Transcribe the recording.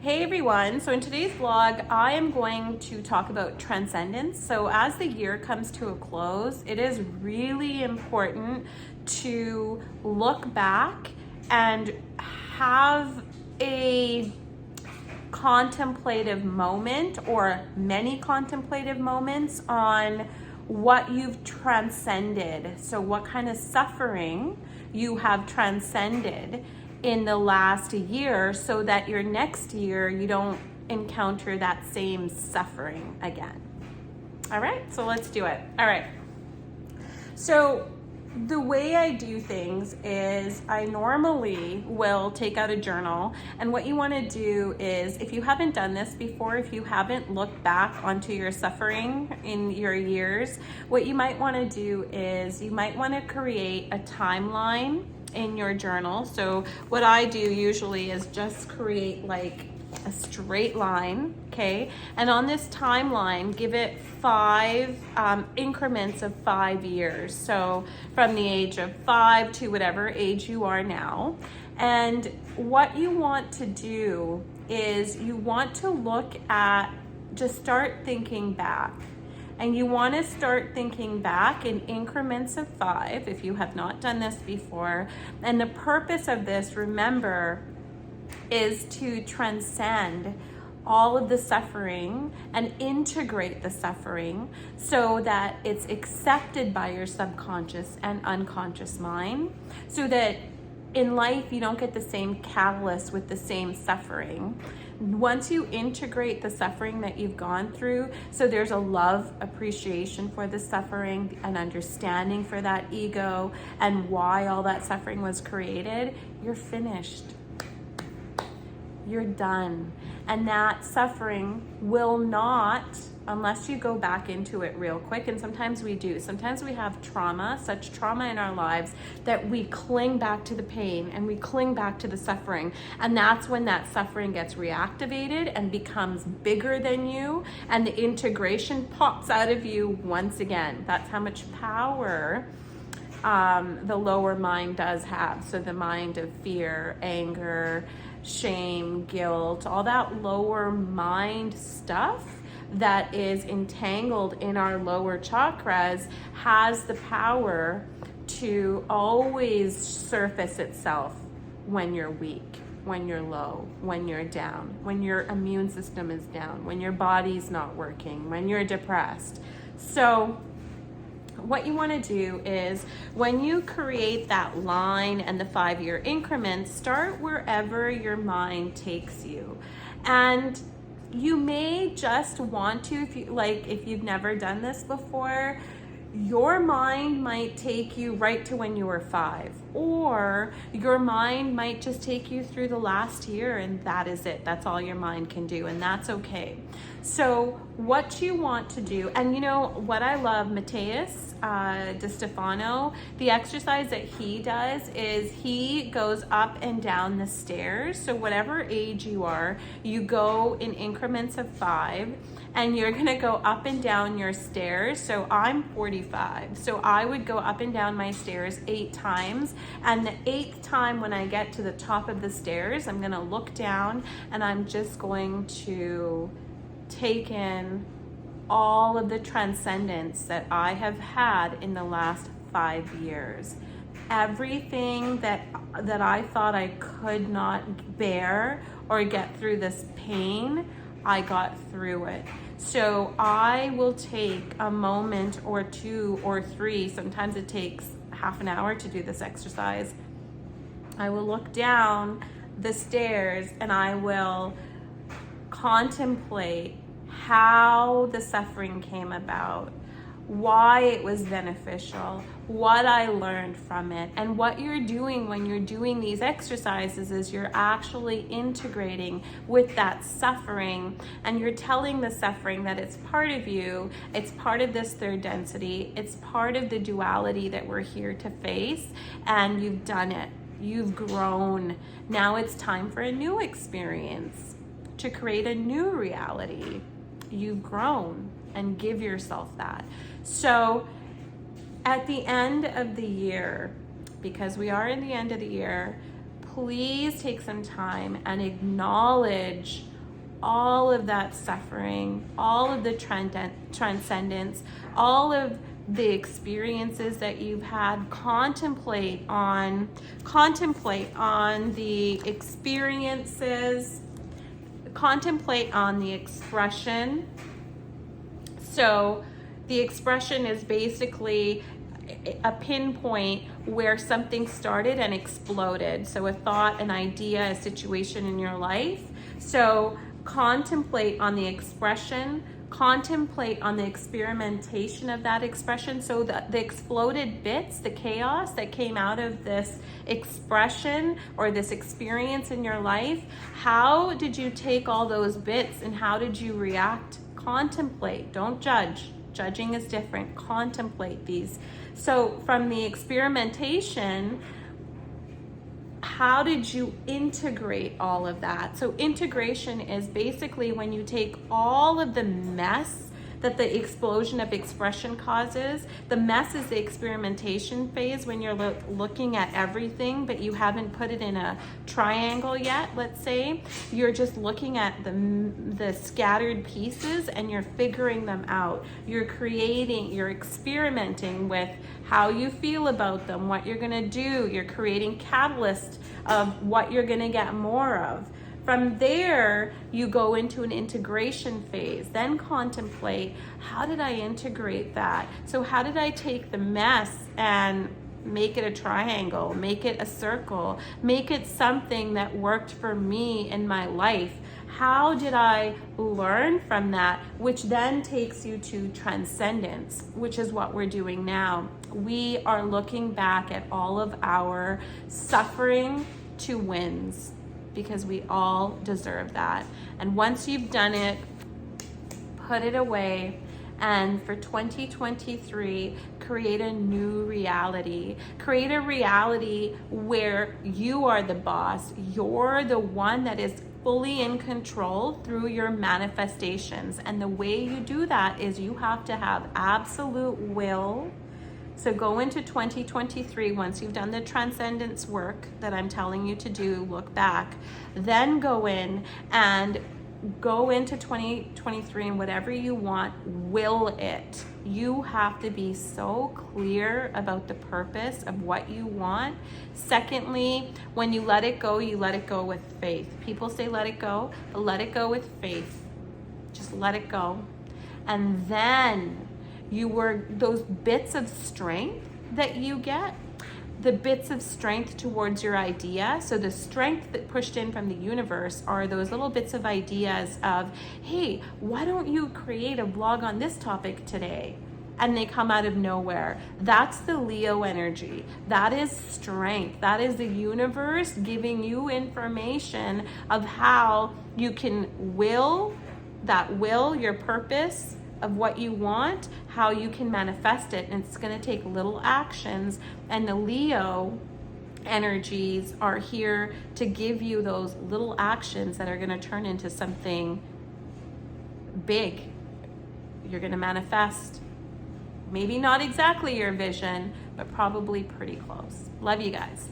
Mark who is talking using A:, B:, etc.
A: Hey everyone, so in today's vlog, I am going to talk about transcendence. So as the year comes to a close, it is really important to look back and have a contemplative moment or many contemplative moments on what you've transcended. So what kind of suffering you have transcended in the last year so that your next year you don't encounter that same suffering again. All right, so let's do it. All right. So the way I do things is I normally will take out a journal, and what you want to do is, if you haven't done this before, if you haven't looked back onto your suffering in your years, what you might want to do is you might want to create a timeline in your journal. So what I do usually is just create like a straight line, okay? And on this timeline, give it 5 increments of 5 years. So from the age of 5 to whatever age you are now. And what you want to do is you want to look at, just start thinking back. And you want to start thinking back in increments of 5 if you have not done this before. And the purpose of this, remember, is to transcend all of the suffering and integrate the suffering so that it's accepted by your subconscious and unconscious mind, so that in life you don't get the same catalyst with the same suffering. Once you integrate the suffering that you've gone through, so there's a love, appreciation for the suffering, an understanding for that ego and why all that suffering was created, you're finished. You're done. And that suffering will not, unless you go back into it real quick, and sometimes we do. Sometimes we have trauma, such trauma in our lives that we cling back to the pain and we cling back to the suffering. And that's when that suffering gets reactivated and becomes bigger than you, and the integration pops out of you once again. That's how much power the lower mind does have. So the mind of fear, anger, shame, guilt, all that lower mind stuff that is entangled in our lower chakras has the power to always surface itself when you're weak, when you're low, when you're down, when your immune system is down, when your body's not working, when you're depressed. So what you want to do is, when you create that line and the 5-year increments, start wherever your mind takes you. And you may just want to, if you've never done this before, your mind might take you right to when you were 5, or your mind might just take you through the last year, and that is it. That's all your mind can do, and that's okay. So what you want to do, and you know what I love, Mateus De Stefano, the exercise that he does is he goes up and down the stairs. So whatever age you are, you go in increments of 5, and you're gonna go up and down your stairs. So I'm 45, so I would go up and down my stairs 8 times. And the 8th time, when I get to the top of the stairs, I'm gonna look down and I'm just going to take in all of the transcendence that I have had in the last 5 years. Everything that I thought I could not bear or get through this pain, I got through it. So I will take a moment or 2 or 3, sometimes it takes half an hour to do this exercise. I will look down the stairs and I will contemplate how the suffering came about, why it was beneficial, what I learned from it. And what you're doing when you're doing these exercises is you're actually integrating with that suffering, and you're telling the suffering that it's part of you, it's part of this third density, it's part of the duality that we're here to face, and you've done it. You've grown. Now it's time for a new experience, to create a new reality. You've grown, and give yourself that. So at the end of the year, because we are in the end of the year, please take some time and acknowledge all of that suffering, all of the transcendence, all of the experiences that you've had. Contemplate on the experiences, contemplate on the expression. So the expression is basically a pinpoint where something started and exploded. So a thought, an idea, a situation in your life. So contemplate on the expression, contemplate on the experimentation of that expression. So the exploded bits, the chaos that came out of this expression or this experience in your life, how did you take all those bits and how did you react? Contemplate, don't judge. Judging is different. Contemplate these. So from the experimentation, how did you integrate all of that? So integration is basically when you take all of the mess that the explosion of expression causes. The mess is the experimentation phase when you're looking at everything, but you haven't put it in a triangle yet, let's say. You're just looking at the scattered pieces and you're figuring them out. You're creating, you're experimenting with how you feel about them, what you're gonna do. You're creating catalyst of what you're gonna get more of. From there, you go into an integration phase, then contemplate, how did I integrate that? So how did I take the mess and make it a triangle, make it a circle, make it something that worked for me in my life? How did I learn from that? Which then takes you to transcendence, which is what we're doing now. We are looking back at all of our suffering to wins, because we all deserve that. And once you've done it, put it away. And for 2023, create a new reality. Create a reality where you are the boss. You're the one that is fully in control through your manifestations. And the way you do that is you have to have absolute will. So go into 2023, once you've done the transcendence work that I'm telling you to do, look back, then go in and go into 2023 and whatever you want, will it. You have to be so clear about the purpose of what you want. Secondly, when you let it go with faith. People say let it go, but let it go with faith. Just let it go. And then those bits of strength that you get, the bits of strength towards your idea. So the strength that pushed in from the universe are those little bits of ideas of, hey, why don't you create a blog on this topic today? And they come out of nowhere. That's the Leo energy. That is strength. That is the universe giving you information of how you can will your purpose of what you want, how you can manifest it. And it's going to take little actions. And the Leo energies are here to give you those little actions that are going to turn into something big. You're going to manifest. Maybe not exactly your vision, but probably pretty close. Love you guys.